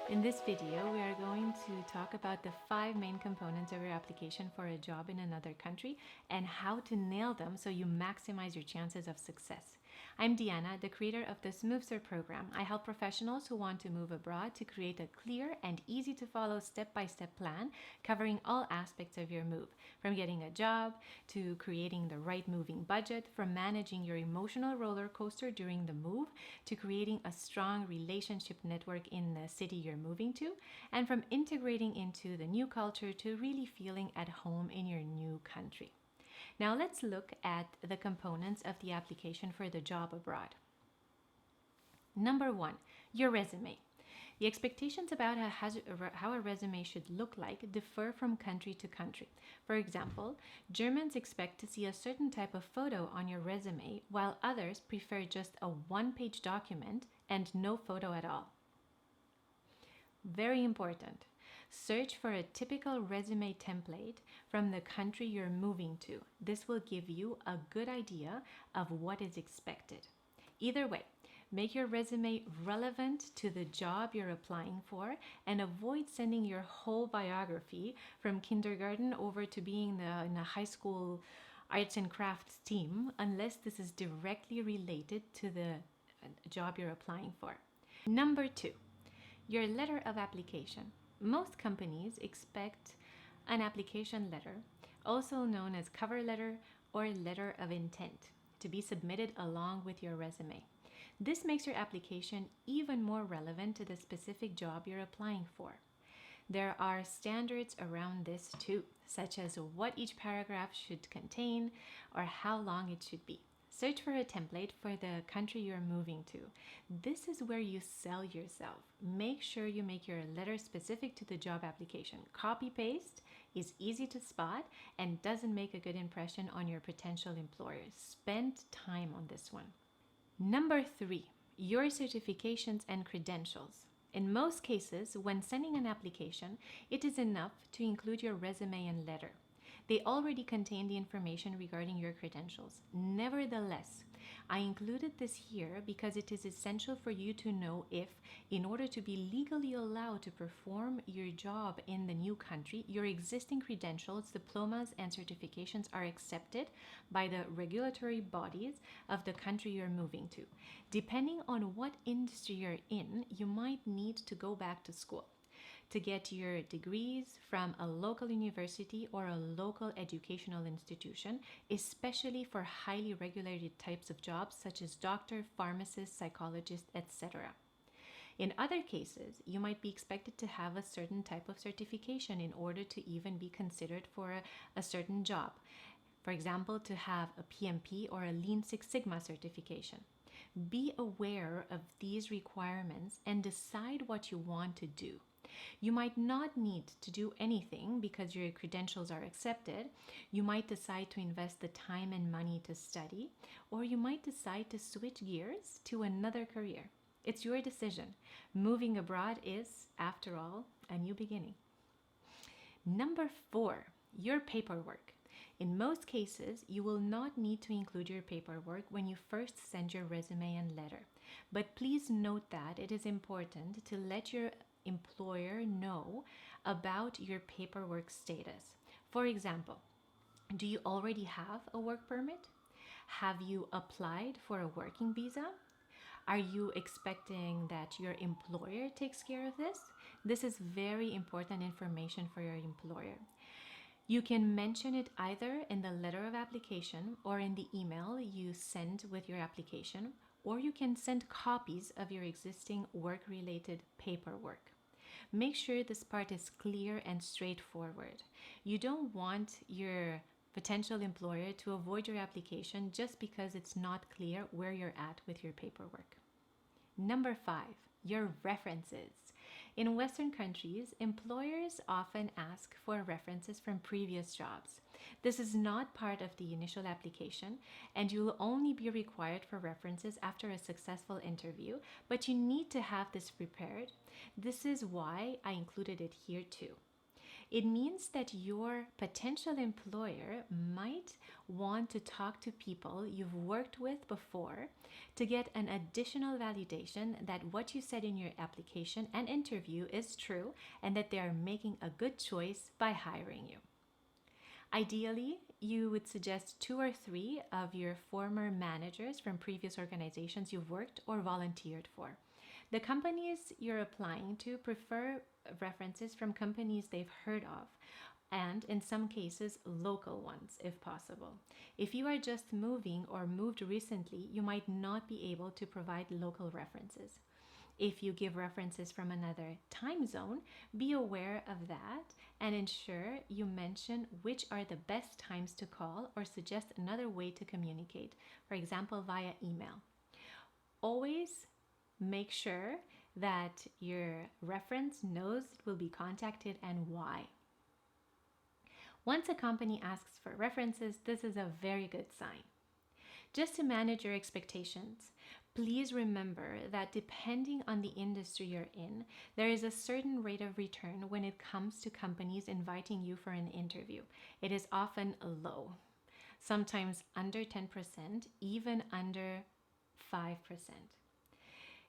In this video, we are going to talk about the 5 main components of your application for a job in another country and how to nail them so you maximize your chances of success. I'm Deanna, the creator of the SmoothSir program. I help professionals who want to move abroad to create a clear and easy to follow step-by-step plan covering all aspects of your move, from getting a job to creating the right moving budget, from managing your emotional roller coaster during the move to creating a strong relationship network in the city you're moving to, and from integrating into the new culture to really feeling at home in your new country. Now let's look at the components of the application for the job abroad. Number 1, your resume. The expectations about how a resume should look like differ from country to country. For example, Germans expect to see a certain type of photo on your resume, while others prefer just a one-page document and no photo at all. Very important. Search for a typical resume template from the country you're moving to. This will give you a good idea of what is expected. Either way, make your resume relevant to the job you're applying for and avoid sending your whole biography from kindergarten over to being in a high school arts and crafts team unless this is directly related to the job you're applying for. Number 2, your letter of application. Most companies expect an application letter, also known as cover letter or letter of intent, to be submitted along with your resume. This makes your application even more relevant to the specific job you're applying for. There are standards around this too, such as what each paragraph should contain or how long it should be. Search for a template for the country you're moving to. This is where you sell yourself. Make sure you make your letter specific to the job application. Copy-paste is easy to spot and doesn't make a good impression on your potential employers. Spend time on this one. Number 3, your certifications and credentials. In most cases, when sending an application, it is enough to include your resume and letter. They already contain the information regarding your credentials. Nevertheless, I included this here because it is essential for you to know if, in order to be legally allowed to perform your job in the new country, your existing credentials, diplomas, and certifications are accepted by the regulatory bodies of the country you're moving to. Depending on what industry you're in, you might need to go back to school to get your degrees from a local university or a local educational institution, especially for highly regulated types of jobs such as doctor, pharmacist, psychologist, etc. In other cases, you might be expected to have a certain type of certification in order to even be considered for a certain job. For example, to have a PMP or a Lean Six Sigma certification. Be aware of these requirements and decide what you want to do. You might not need to do anything because your credentials are accepted. You might decide to invest the time and money to study, or you might decide to switch gears to another career. It's your decision. Moving abroad is, after all, a new beginning. Number 4, your paperwork. In most cases, you will not need to include your paperwork when you first send your resume and letter. But please note that it is important to let your employer know about your paperwork status. For example, do you already have a work permit? Have you applied for a working visa? Are you expecting that your employer takes care of this? This is very important information for your employer. You can mention it either in the letter of application or in the email you send with your application, or you can send copies of your existing work-related paperwork. Make sure this part is clear and straightforward. You don't want your potential employer to avoid your application just because it's not clear where you're at with your paperwork. Number 5, your references. In Western countries, employers often ask for references from previous jobs. This is not part of the initial application, and you will only be required for references after a successful interview, but you need to have this prepared. This is why I included it here too. It means that your potential employer might want to talk to people you've worked with before to get an additional validation that what you said in your application and interview is true and that they are making a good choice by hiring you. Ideally, you would suggest 2 or 3 of your former managers from previous organizations you've worked or volunteered for. The companies you're applying to prefer references from companies they've heard of, and in some cases, local ones if possible. If you are just moving or moved recently, you might not be able to provide local references. If you give references from another time zone, be aware of that and ensure you mention which are the best times to call or suggest another way to communicate, for example, via email. Always make sure that your reference knows it will be contacted and why. Once a company asks for references, this is a very good sign. Just to manage your expectations, please remember that depending on the industry you're in, there is a certain rate of return when it comes to companies inviting you for an interview. It is often low, sometimes under 10%, even under 5%.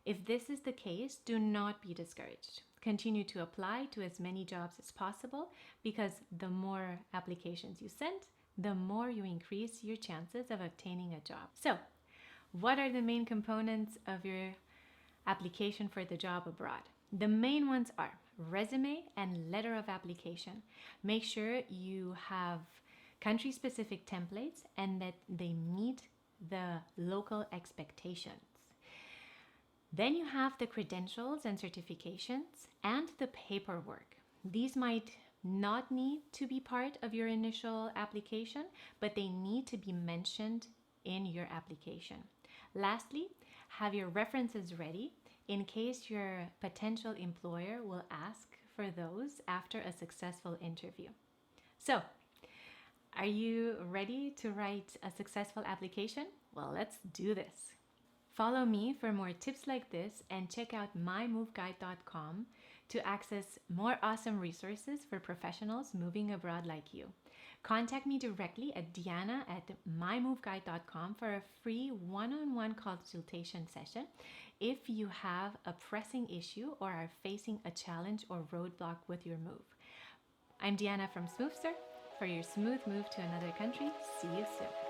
If this is the case, do not be discouraged. Continue to apply to as many jobs as possible because the more applications you send, the more you increase your chances of obtaining a job. So, what are the main components of your application for the job abroad? The main ones are resume and letter of application. Make sure you have country-specific templates and that they meet the local expectations. Then you have the credentials and certifications and the paperwork. These might not need to be part of your initial application, but they need to be mentioned in your application. Lastly, have your references ready in case your potential employer will ask for those after a successful interview. So, are you ready to write a successful application? Well, let's do this. Follow me for more tips like this and check out mymoveguide.com to access more awesome resources for professionals moving abroad like you. Contact me directly at diana@mymoveguide.com for a free one-on-one consultation session if you have a pressing issue or are facing a challenge or roadblock with your move. I'm Diana from Smoothster for your smooth move to another country. See you soon.